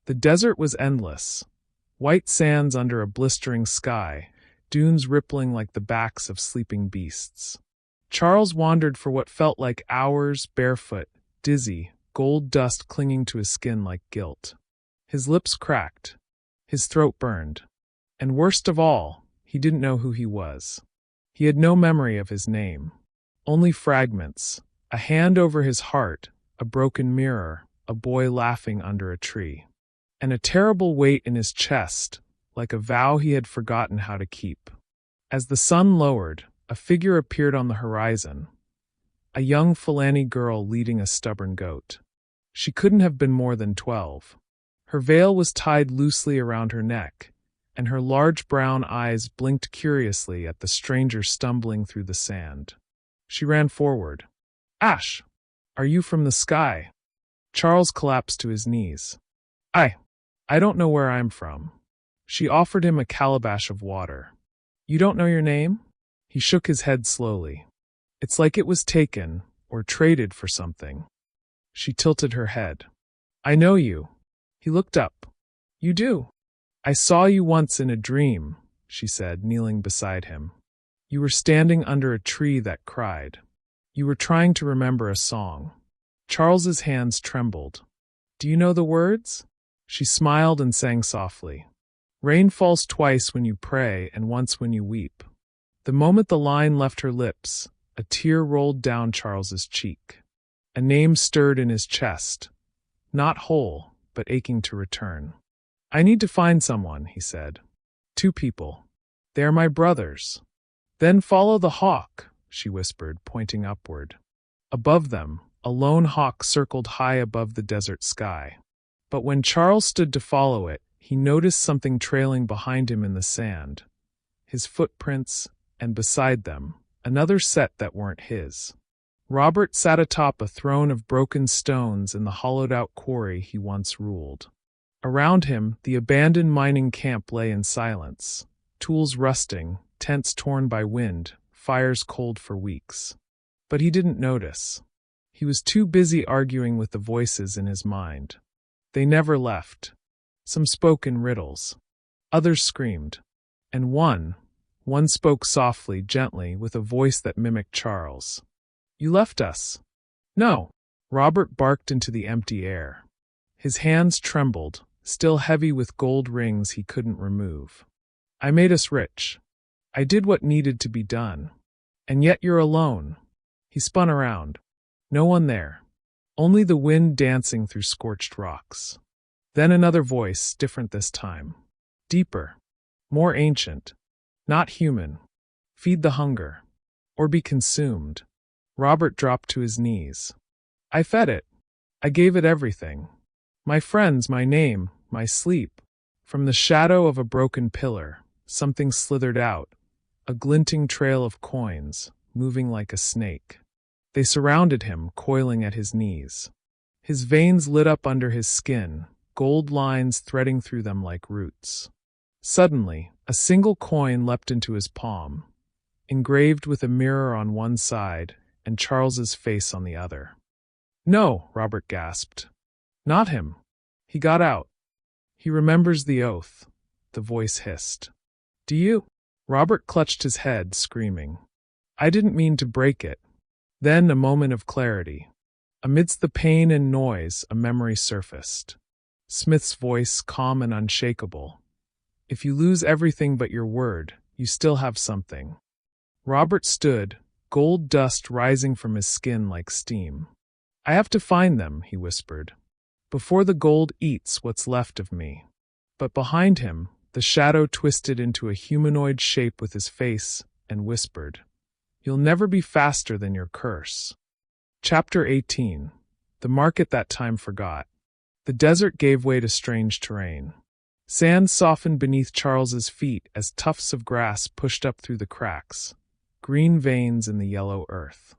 The desert was endless. White sands under a blistering sky, dunes rippling like the backs of sleeping beasts. Charles wandered for what felt like hours, barefoot, dizzy, gold dust clinging to his skin like guilt. His lips cracked. His throat burned. And worst of all, he didn't know who he was. He had no memory of his name. Only fragments, a hand over his heart, a broken mirror, a boy laughing under a tree. And a terrible weight in his chest, like a vow he had forgotten how to keep. As the sun lowered, a figure appeared on the horizon. A young Fulani girl leading a stubborn goat. She couldn't have been more than 12. Her veil was tied loosely around her neck, and her large brown eyes blinked curiously at the stranger stumbling through the sand. She ran forward. "Ash, are you from the sky?" Charles collapsed to his knees. I don't know where I'm from." She offered him a calabash of water. "You don't know your name?" He shook his head slowly. "It's like it was taken, or traded for something." She tilted her head. "I know you." He looked up. "You do?" "I saw you once in a dream," she said, kneeling beside him. "You were standing under a tree that cried. You were trying to remember a song." Charles's hands trembled. "Do you know the words?" She smiled and sang softly. "Rain falls twice when you pray and once when you weep." The moment the line left her lips, a tear rolled down Charles's cheek. A name stirred in his chest, not whole, but aching to return. "I need to find someone," he said. "Two people. They are my brothers." "Then follow the hawk," she whispered, pointing upward. Above them, a lone hawk circled high above the desert sky. But when Charles stood to follow it, he noticed something trailing behind him in the sand. His footprints, and beside them, another set that weren't his. Robert sat atop a throne of broken stones in the hollowed-out quarry he once ruled. Around him, the abandoned mining camp lay in silence, tools rusting, tents torn by wind, fires cold for weeks. But he didn't notice. He was too busy arguing with the voices in his mind. They never left. Some spoke in riddles. Others screamed. And one spoke softly, gently, with a voice that mimicked Charles. "You left us." "No." Robert barked into the empty air. His hands trembled, still heavy with gold rings he couldn't remove. "I made us rich. I did what needed to be done. And yet you're alone." He spun around. No one there. Only the wind dancing through scorched rocks. Then another voice, different this time. Deeper. More ancient. Not human. "Feed the hunger. Or be consumed." Robert dropped to his knees. "I fed it. I gave it everything. My friends, my name, my sleep." From the shadow of a broken pillar, something slithered out, a glinting trail of coins, moving like a snake. They surrounded him, coiling at his knees. His veins lit up under his skin, gold lines threading through them like roots. Suddenly, a single coin leapt into his palm, engraved with a mirror on one side and Charles's face on the other. "No," Robert gasped. "Not him. He got out. He remembers the oath," the voice hissed. "Do you?" Robert clutched his head, screaming. "I didn't mean to break it." Then a moment of clarity. Amidst the pain and noise, a memory surfaced. Smith's voice, calm and unshakable. "If you lose everything but your word, you still have something." Robert stood, gold dust rising from his skin like steam. "I have to find them," he whispered, "before the gold eats what's left of me." But behind him, the shadow twisted into a humanoid shape with his face and whispered, "You'll never be faster than your curse." Chapter 18. The market that time forgot. The desert gave way to strange terrain. Sand softened beneath Charles's feet as tufts of grass pushed up through the cracks, green veins in the yellow earth.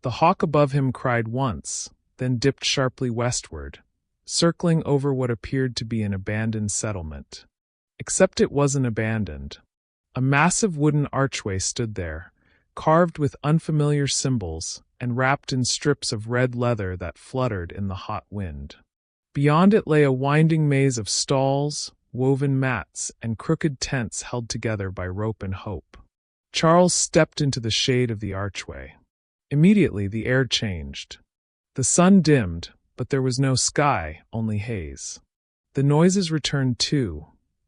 The hawk above him cried once, then dipped sharply westward, circling over what appeared to be an abandoned settlement. Except it wasn't abandoned. A massive wooden archway stood there, carved with unfamiliar symbols and wrapped in strips of red leather that fluttered in the hot wind. Beyond it lay a winding maze of stalls, woven mats, and crooked tents held together by rope and hope. Charles stepped into the shade of the archway. Immediately the air changed. The sun dimmed, but there was no sky, only haze. The noises returned too: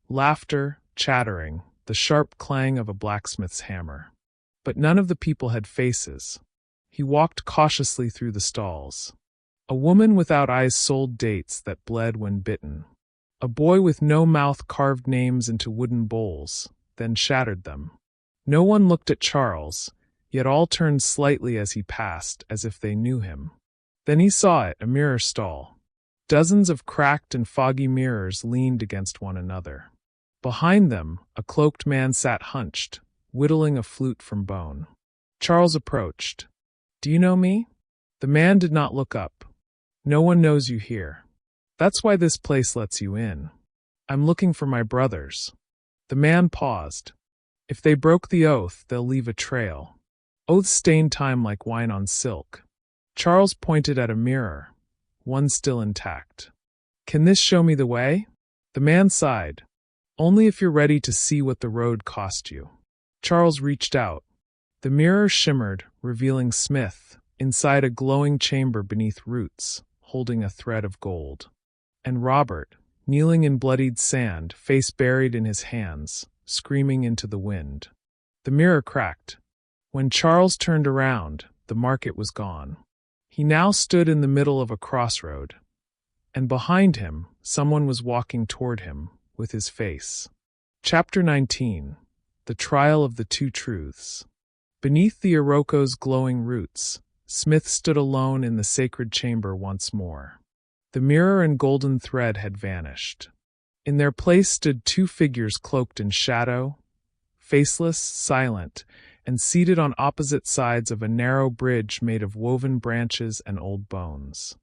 laughter, chattering, the sharp clang of a blacksmith's hammer. But none of the people had faces. He walked cautiously through the stalls. A woman without eyes sold dates that bled when bitten. A boy with no mouth carved names into wooden bowls, then shattered them. No one looked at Charles, yet all turned slightly as he passed, as if they knew him. Then he saw it, a mirror stall. Dozens of cracked and foggy mirrors leaned against one another. Behind them, a cloaked man sat hunched, whittling a flute from bone. Charles approached. "Do you know me?" The man did not look up. "No one knows you here. That's why this place lets you in. I'm looking for my brothers." The man paused. "If they broke the oath, they'll leave a trail. Oaths stain time like wine on silk." Charles pointed at a mirror, one still intact. "Can this show me the way?" The man sighed. "Only if you're ready to see what the road cost you." Charles reached out. The mirror shimmered, revealing Smith, inside a glowing chamber beneath roots, holding a thread of gold. And Robert, kneeling in bloodied sand, face buried in his hands, screaming into the wind. The mirror cracked. When Charles turned around, the market was gone. He now stood in the middle of a crossroad, and behind him, someone was walking toward him, with his face. Chapter 19. The Trial of the Two Truths. Beneath the Iroquois' glowing roots, Smith stood alone in the sacred chamber once more. The mirror and golden thread had vanished. In their place stood two figures cloaked in shadow, faceless, silent, and seated on opposite sides of a narrow bridge made of woven branches and old bones.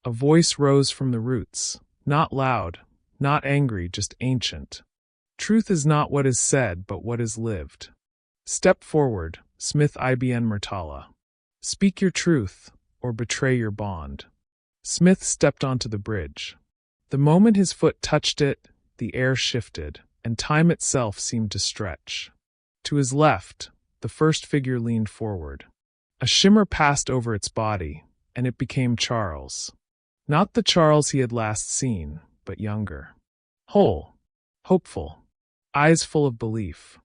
A voice rose from the roots, not loud, not angry, just ancient. "Truth is not what is said, but what is lived. Step forward, Smith ibn Murtala. Speak your truth, or betray your bond." Smith stepped onto the bridge. The moment his foot touched it, the air shifted, and time itself seemed to stretch. To his left, the first figure leaned forward. A shimmer passed over its body, and it became Charles. Not the Charles he had last seen, but younger. Whole, hopeful, eyes full of belief.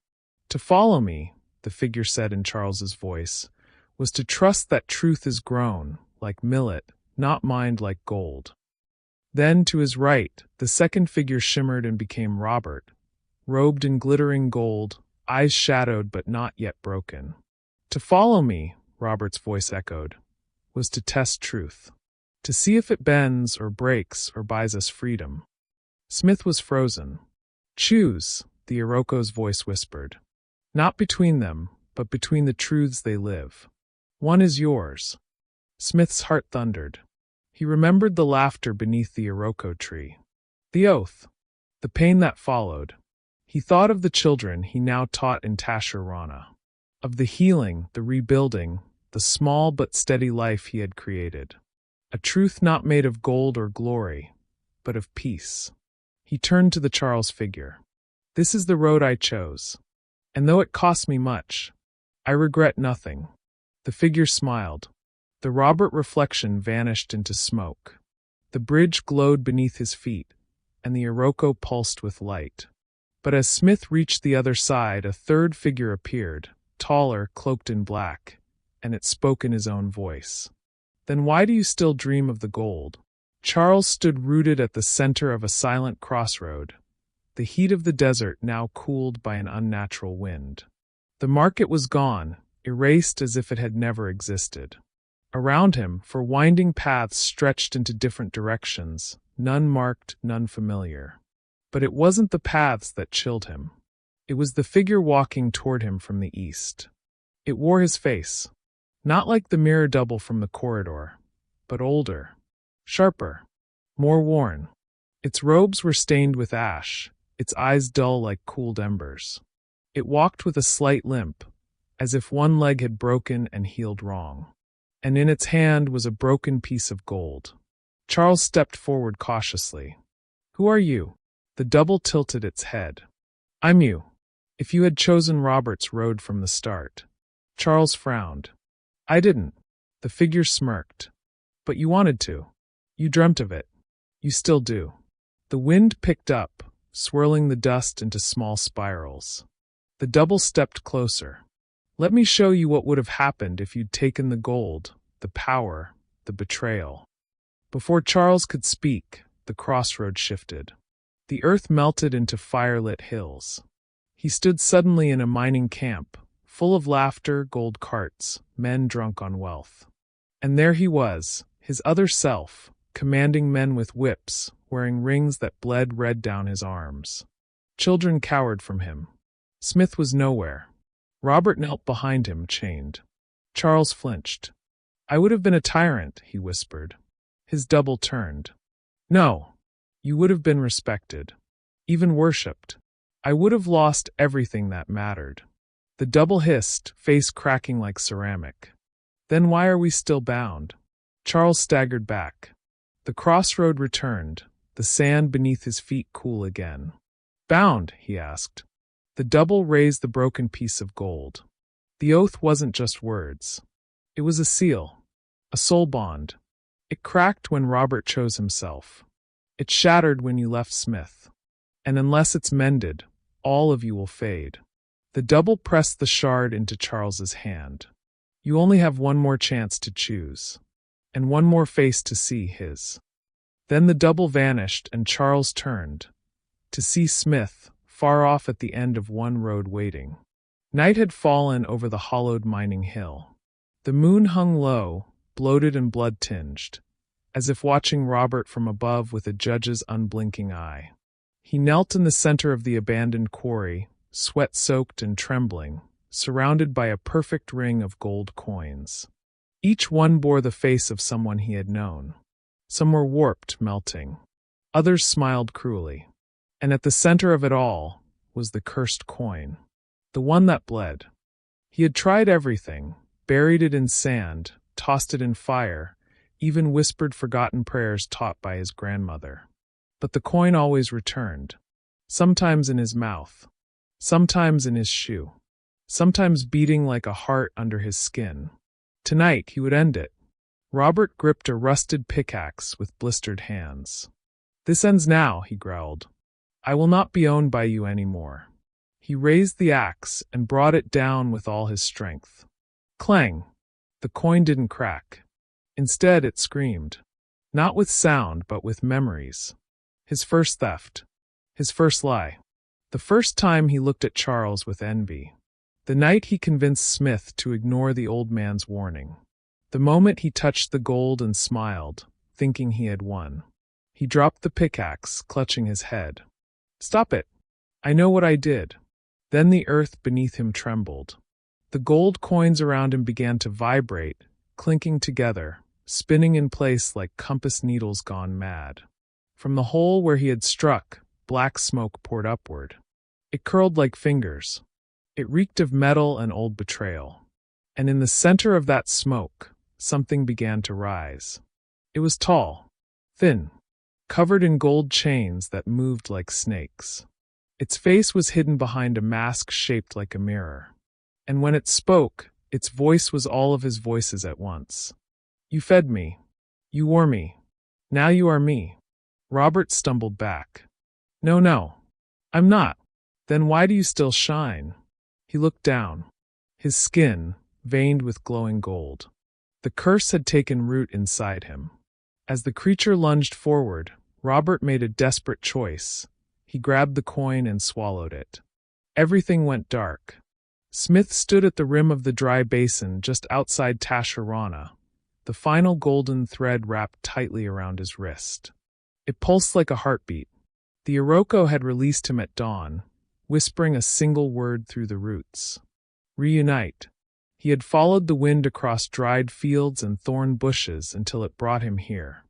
"To follow me," the figure said in Charles's voice, "was to trust that truth is grown, like millet, not mined like gold." Then, to his right, the second figure shimmered and became Robert, robed in glittering gold, eyes shadowed but not yet broken. "To follow me," Robert's voice echoed, "was to test truth, to see if it bends or breaks or buys us freedom." Smith was frozen. "Choose," the Iroquois' voice whispered. "Not between them, but between the truths they live. One is yours." Smith's heart thundered. He remembered the laughter beneath the Iroquois tree. The oath. The pain that followed. He thought of the children he now taught in Tasharana. Of the healing, the rebuilding, the small but steady life he had created. A truth not made of gold or glory, but of peace. He turned to the Charles figure. "This is the road I chose. And though it cost me much, I regret nothing." The figure smiled. The Robert reflection vanished into smoke. The bridge glowed beneath his feet, and the Iroquois pulsed with light. But as Smith reached the other side, a third figure appeared, taller, cloaked in black, and it spoke in his own voice. "Then why do you still dream of the gold?" Charles stood rooted at the center of a silent crossroad, the heat of the desert now cooled by an unnatural wind. The market was gone, erased as if it had never existed. Around him, for winding paths stretched into different directions, none marked, none familiar. But it wasn't the paths that chilled him. It was the figure walking toward him from the east. It wore his face, not like the mirror double from the corridor, but older, sharper, more worn. Its robes were stained with ash, its eyes dull like cooled embers. It walked with a slight limp, as if one leg had broken and healed wrong. And in its hand was a broken piece of gold. Charles stepped forward cautiously. Who are you? The double tilted its head. I'm you. If you had chosen Robert's road from the start. Charles frowned. I didn't. The figure smirked. But you wanted to. You dreamt of it. You still do. The wind picked up, swirling the dust into small spirals. The double stepped closer. Let me show you what would have happened if you'd taken the gold, the power, the betrayal. Before Charles could speak, the crossroad shifted. The earth melted into firelit hills. He stood suddenly in a mining camp, full of laughter, gold carts, men drunk on wealth. And there he was, his other self, commanding men with whips, wearing rings that bled red down his arms. Children cowered from him. Smith was nowhere. Robert knelt behind him, chained. Charles flinched. I would have been a tyrant, he whispered. His double turned. No. You would have been respected. Even worshipped. I would have lost everything that mattered. The double hissed, face cracking like ceramic. Then why are we still bound? Charles staggered back. The crossroad returned, the sand beneath his feet cool again. Bound? He asked. The double raised the broken piece of gold. The oath wasn't just words. It was a seal. A soul bond. It cracked when Robert chose himself. It shattered when you left Smith. And unless it's mended, all of you will fade. The double pressed the shard into Charles's hand. You only have one more chance to choose. And one more face to see his. Then the double vanished and Charles turned. To see Smith, far off at the end of one road waiting. Night had fallen over the hollowed mining hill. The moon hung low, bloated and blood-tinged, as if watching Robert from above with a judge's unblinking eye. He knelt in the center of the abandoned quarry, sweat-soaked and trembling, surrounded by a perfect ring of gold coins. Each one bore the face of someone he had known. Some were warped, melting. Others smiled cruelly. And at the center of it all was the cursed coin, the one that bled. He had tried everything, buried it in sand, tossed it in fire, even whispered forgotten prayers taught by his grandmother. But the coin always returned, sometimes in his mouth, sometimes in his shoe, sometimes beating like a heart under his skin. Tonight he would end it. Robert gripped a rusted pickaxe with blistered hands. This ends now, he growled. I will not be owned by you anymore. He raised the axe and brought it down with all his strength. Clang! The coin didn't crack. Instead, it screamed. Not with sound, but with memories. His first theft. His first lie. The first time he looked at Charles with envy. The night he convinced Smith to ignore the old man's warning. The moment he touched the gold and smiled, thinking he had won. He dropped the pickaxe, clutching his head. Stop it. I know what I did. Then the earth beneath him trembled. The gold coins around him began to vibrate, clinking together, spinning in place like compass needles gone mad. From the hole where he had struck, black smoke poured upward. It curled like fingers. It reeked of metal and old betrayal. And in the center of that smoke, something began to rise. It was tall, thin, covered in gold chains that moved like snakes. Its face was hidden behind a mask shaped like a mirror. And when it spoke, its voice was all of his voices at once. You fed me. You wore me. Now you are me. Robert stumbled back. No. I'm not. Then why do you still shine? He looked down. His skin, veined with glowing gold. The curse had taken root inside him. As the creature lunged forward, Robert made a desperate choice. He grabbed the coin and swallowed it. Everything went dark. Smith stood at the rim of the dry basin just outside Tasharana, the final golden thread wrapped tightly around his wrist. It pulsed like a heartbeat. The Iroko had released him at dawn, whispering a single word through the roots. Reunite. He had followed the wind across dried fields and thorn bushes until it brought him here,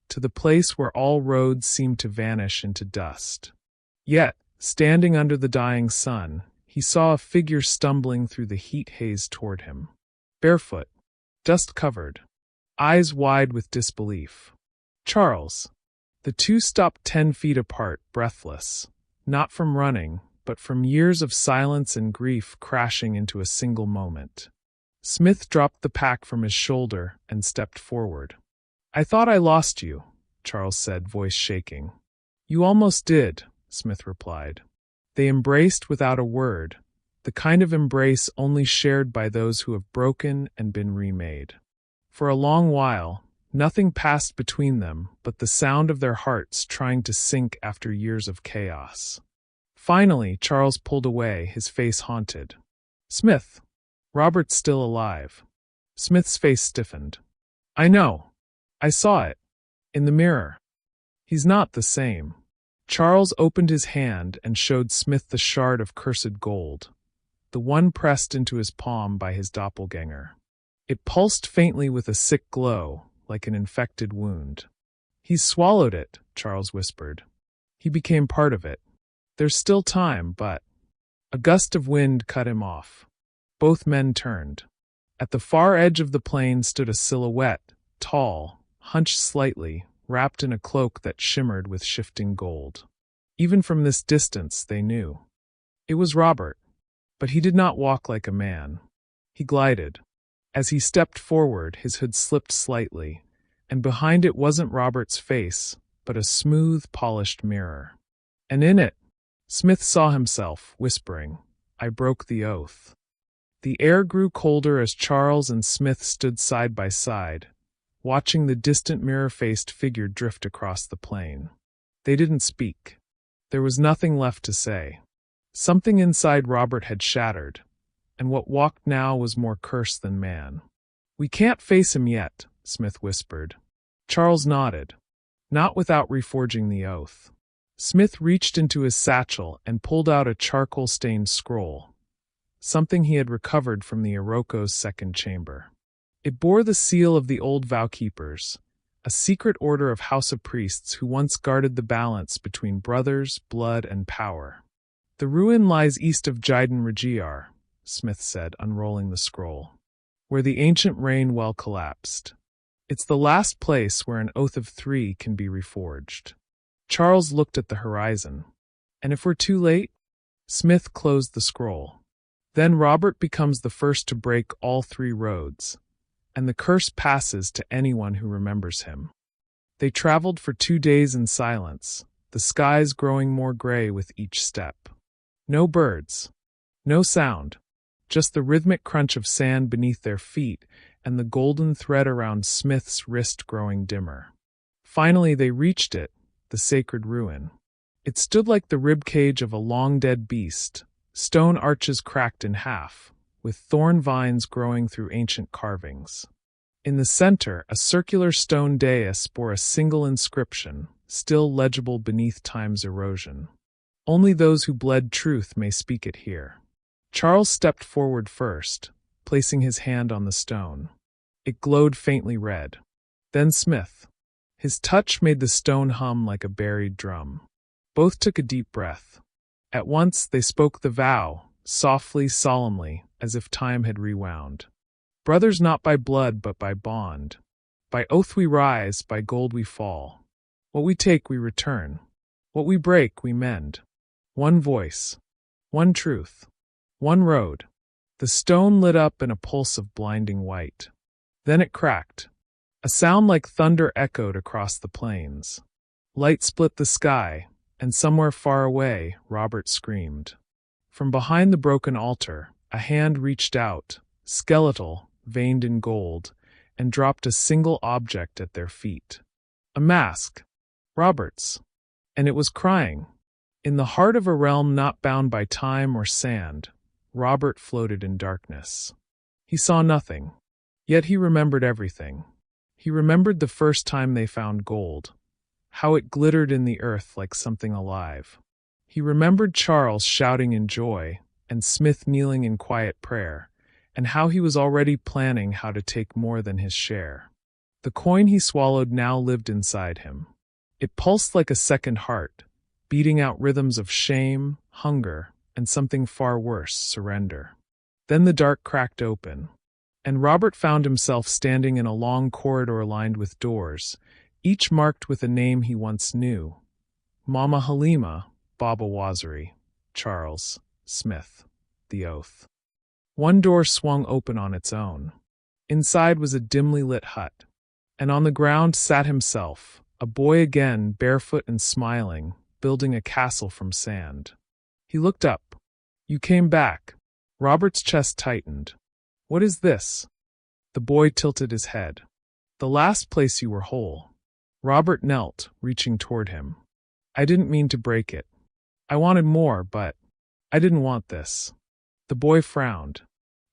to the place where all roads seemed to vanish into dust. Yet, standing under the dying sun, he saw a figure stumbling through the heat haze toward him. Barefoot, dust-covered, eyes wide with disbelief. Charles. The two stopped 10 feet apart, breathless, not from running, but from years of silence and grief crashing into a single moment. Smith dropped the pack from his shoulder and stepped forward. "I thought I lost you," Charles said, voice shaking. "You almost did," Smith replied. They embraced without a word, the kind of embrace only shared by those who have broken and been remade. For a long while, nothing passed between them but the sound of their hearts trying to sync after years of chaos. Finally, Charles pulled away, his face haunted. "Smith, Robert's still alive." Smith's face stiffened. "I know. I saw it. In the mirror. He's not the same." Charles opened his hand and showed Smith the shard of cursed gold, the one pressed into his palm by his doppelganger. It pulsed faintly with a sick glow, like an infected wound. "He's swallowed it," Charles whispered. "He became part of it. There's still time, but—" A gust of wind cut him off. Both men turned. At the far edge of the plain stood a silhouette, tall, hunched slightly, wrapped in a cloak that shimmered with shifting gold. Even from this distance, they knew. It was Robert, but he did not walk like a man. He glided. As he stepped forward, his hood slipped slightly, and behind it wasn't Robert's face, but a smooth, polished mirror. And in it, Smith saw himself, whispering, "I broke the oath." The air grew colder as Charles and Smith stood side by side, watching the distant mirror-faced figure drift across the plain. They didn't speak. There was nothing left to say. Something inside Robert had shattered, and what walked now was more curse than man. "We can't face him yet," Smith whispered. Charles nodded. "Not without reforging the oath." Smith reached into his satchel and pulled out a charcoal-stained scroll, something he had recovered from the Iroquois' second chamber. It bore the seal of the old vow-keepers, a secret order of house of priests who once guarded the balance between brothers, blood, and power. "The ruin lies east of Jiden Regiar," Smith said, unrolling the scroll, "where the ancient rain well collapsed. It's the last place where an oath of 3 can be reforged." Charles looked at the horizon. "And if we're too late?" Smith closed the scroll. "Then Robert becomes the first to break all 3 roads, and the curse passes to anyone who remembers him." They traveled for 2 days in silence, the skies growing more gray with each step. No birds. No sound. Just the rhythmic crunch of sand beneath their feet and the golden thread around Smith's wrist growing dimmer. Finally they reached it, the sacred ruin. It stood like the ribcage of a long-dead beast, stone arches cracked in half, with thorn vines growing through ancient carvings. In the center, a circular stone dais bore a single inscription, still legible beneath time's erosion. "Only those who bled truth may speak it here." Charles stepped forward first, placing his hand on the stone. It glowed faintly red. Then Smith. His touch made the stone hum like a buried drum. Both took a deep breath. At once they spoke the vow, softly, solemnly, as if time had rewound. "Brothers not by blood but by bond. By oath we rise, by gold we fall. What we take we return. What we break we mend. One voice. One truth. One road." The stone lit up in a pulse of blinding white. Then it cracked. A sound like thunder echoed across the plains. Light split the sky, and somewhere far away, Robert screamed. From behind the broken altar, a hand reached out, skeletal, veined in gold, and dropped a single object at their feet. A mask. Robert's. And it was crying. In the heart of a realm not bound by time or sand, Robert floated in darkness. He saw nothing, yet he remembered everything. He remembered the first time they found gold, how it glittered in the earth like something alive. He remembered Charles shouting in joy, and Smith kneeling in quiet prayer, and how he was already planning how to take more than his share. The coin he swallowed now lived inside him. It pulsed like a second heart, beating out rhythms of shame, hunger, and something far worse, surrender. Then the dark cracked open, and Robert found himself standing in a long corridor lined with doors, each marked with a name he once knew. Mama Halima, Baba Waziri, Charles, Smith, the Oath. One door swung open on its own. Inside was a dimly lit hut, and on the ground sat himself, a boy again, barefoot and smiling, building a castle from sand. He looked up. "You came back." Robert's chest tightened. "What is this?" The boy tilted his head. "The last place you were whole." Robert knelt, reaching toward him. "I didn't mean to break it. I wanted more, but I didn't want this." The boy frowned.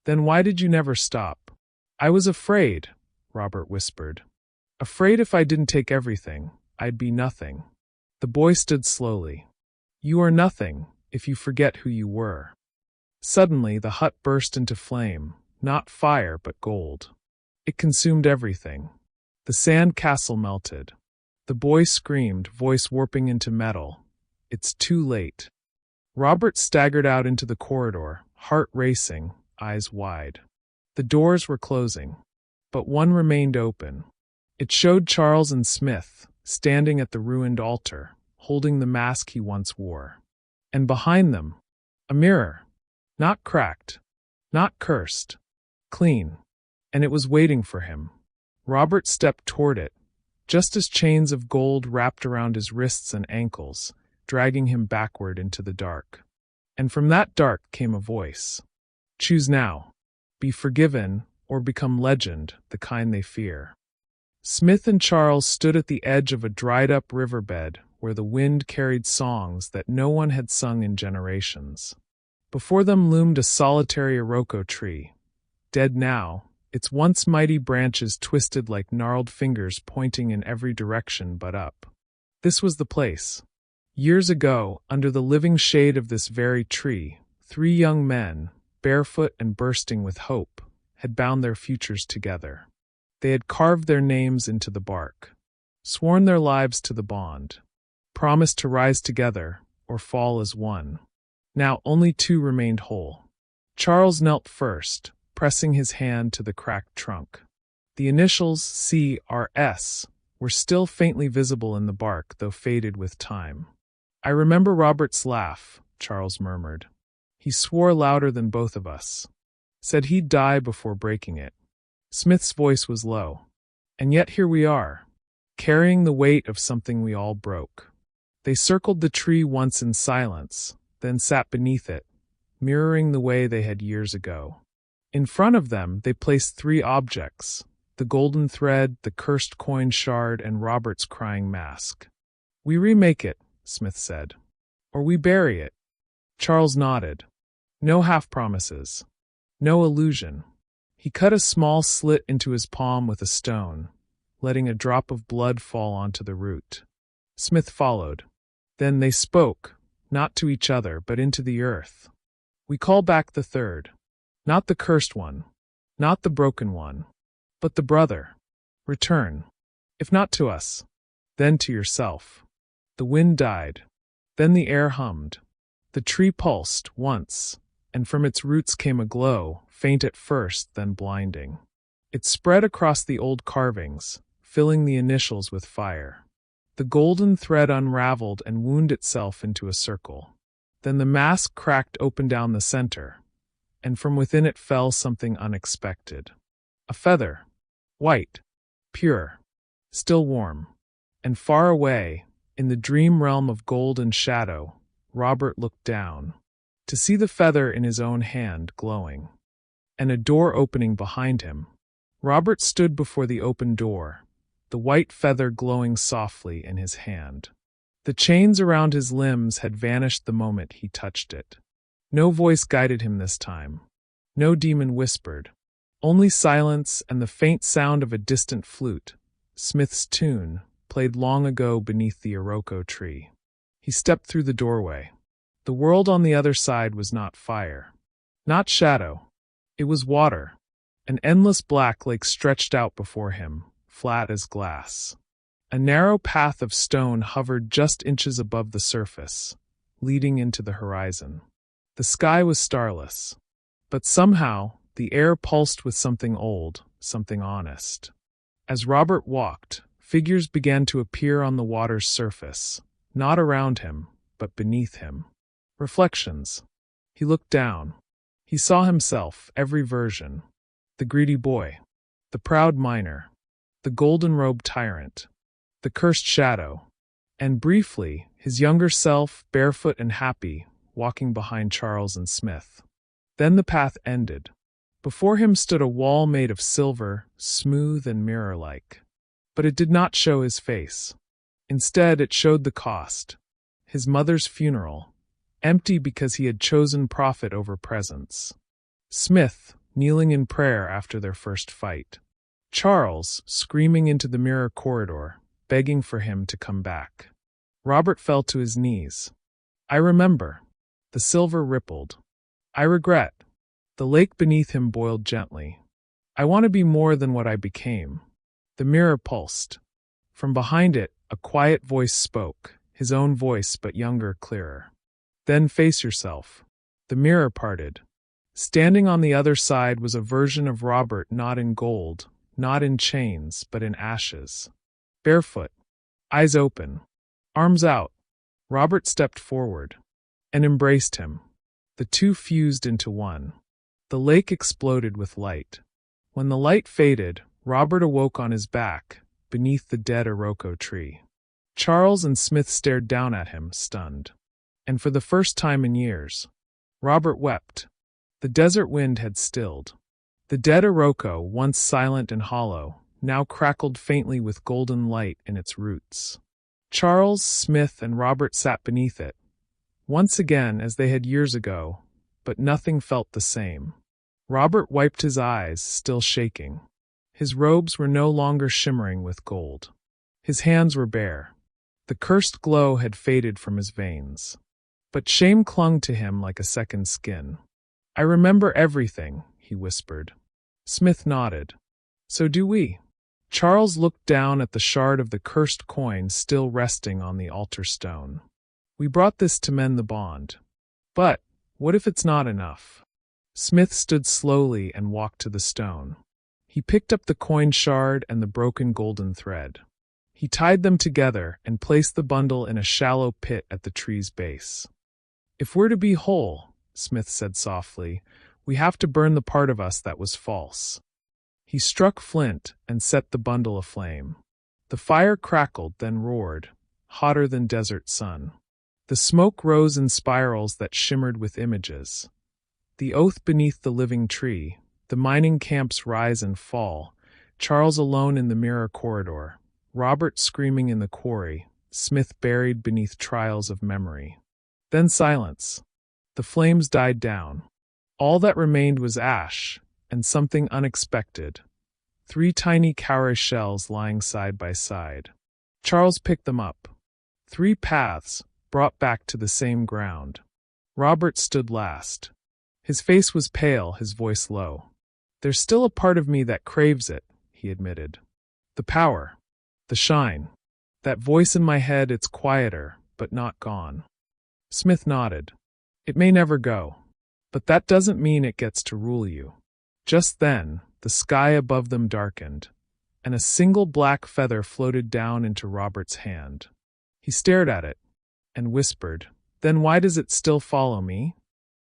"Then why did you never stop?" "I was afraid," Robert whispered. "Afraid if I didn't take everything, I'd be nothing." The boy stood slowly. "You are nothing if you forget who you were." Suddenly the hut burst into flame, not fire but gold. It consumed everything. The sand castle melted. The boy screamed, voice warping into metal. "It's too late." Robert staggered out into the corridor, heart racing, eyes wide. The doors were closing, but one remained open. It showed Charles and Smith, standing at the ruined altar, holding the mask he once wore. And behind them, a mirror. Not cracked, not cursed, clean. And it was waiting for him. Robert stepped toward it, just as chains of gold wrapped around his wrists and ankles, dragging him backward into the dark. And from that dark came a voice. "Choose now. Be forgiven, or become legend, the kind they fear." Smith and Charles stood at the edge of a dried-up riverbed where the wind carried songs that no one had sung in generations. Before them loomed a solitary Iroko tree, dead now, its once mighty branches twisted like gnarled fingers pointing in every direction but up. This was the place. Years ago, under the living shade of this very tree, 3 young men, barefoot and bursting with hope, had bound their futures together. They had carved their names into the bark, sworn their lives to the bond, promised to rise together or fall as one. Now only 2 remained whole. Charles knelt first, pressing his hand to the cracked trunk. The initials C.R.S. were still faintly visible in the bark, though faded with time. "I remember Robert's laugh," Charles murmured. "He swore louder than both of us. Said he'd die before breaking it." Smith's voice was low. "And yet here we are, carrying the weight of something we all broke." They circled the tree once in silence, then sat beneath it, mirroring the way they had years ago. In front of them they placed 3 objects, the golden thread, the cursed coin shard, and Robert's crying mask. "We remake it," Smith said. "Or we bury it." Charles nodded. No half-promises. No illusion. He cut a small slit into his palm with a stone, letting a drop of blood fall onto the root. Smith followed. Then they spoke, not to each other but into the earth. "We call back the third. Not the cursed one, not the broken one, but the brother. Return. If not to us, then to yourself." The wind died. Then the air hummed. The tree pulsed once, and from its roots came a glow, faint at first, then blinding. It spread across the old carvings, filling the initials with fire. The golden thread unraveled and wound itself into a circle. Then the mask cracked open down the center, and from within it fell something unexpected. A feather, white, pure, still warm. And far away, in the dream realm of gold and shadow, Robert looked down, to see the feather in his own hand glowing, and a door opening behind him. Robert stood before the open door, the white feather glowing softly in his hand. The chains around his limbs had vanished the moment he touched it. No voice guided him this time. No demon whispered. Only silence and the faint sound of a distant flute, Smith's tune, played long ago beneath the Iroko tree. He stepped through the doorway. The world on the other side was not fire, not shadow. It was water. An endless black lake stretched out before him, flat as glass. A narrow path of stone hovered just inches above the surface, leading into the horizon. The sky was starless, but somehow the air pulsed with something old, something honest. As Robert walked, Figures began to appear on the water's surface, not around him, but beneath him. Reflections. He looked down. He saw himself, every version. The greedy boy. The proud miner. The golden-robed tyrant. The cursed shadow. And briefly, his younger self, barefoot and happy, walking behind Charles and Smith. Then the path ended. Before him stood a wall made of silver, smooth and mirror-like. But it did not show his face. Instead, it showed the cost. His mother's funeral, empty because he had chosen profit over presence. Smith, kneeling in prayer after their first fight. Charles, screaming into the mirror corridor, begging for him to come back. Robert fell to his knees. I remember. The silver rippled. I regret. The lake beneath him boiled gently. I want to be more than what I became. The mirror pulsed. From behind it, a quiet voice spoke, his own voice but younger, clearer. Then face yourself. The mirror parted. Standing on the other side was a version of Robert, not in gold, not in chains, but in ashes. Barefoot. Eyes open. Arms out. Robert stepped forward and embraced him. The two fused into one. The lake exploded with light. When the light faded, Robert awoke on his back, beneath the dead Iroko tree. Charles and Smith stared down at him, stunned. And for the first time in years, Robert wept. The desert wind had stilled. The dead Iroko, once silent and hollow, now crackled faintly with golden light in its roots. Charles, Smith, and Robert sat beneath it, once again as they had years ago, but nothing felt the same. Robert wiped his eyes, still shaking. His robes were no longer shimmering with gold. His hands were bare. The cursed glow had faded from his veins. But shame clung to him like a second skin. I remember everything, he whispered. Smith nodded. So do we. Charles looked down at the shard of the cursed coin still resting on the altar stone. We brought this to mend the bond. But what if it's not enough? Smith stood slowly and walked to the stone. He picked up the coin shard and the broken golden thread. He tied them together and placed the bundle in a shallow pit at the tree's base. If we're to be whole, Smith said softly, we have to burn the part of us that was false. He struck flint and set the bundle aflame. The fire crackled, then roared, hotter than desert sun. The smoke rose in spirals that shimmered with images. The oath beneath the living tree, the mining camps rise and fall, Charles alone in the mirror corridor, Robert screaming in the quarry, Smith buried beneath trials of memory. Then silence. The flames died down. All that remained was ash, and something unexpected. 3 tiny cowrie shells lying side by side. Charles picked them up. 3 paths, brought back to the same ground. Robert stood last. His face was pale, his voice low. There's still a part of me that craves it, he admitted. The power. The shine. That voice in my head, it's quieter, but not gone. Smith nodded. It may never go. But that doesn't mean it gets to rule you. Just then, the sky above them darkened, and a single black feather floated down into Robert's hand. He stared at it, and whispered, Then why does it still follow me?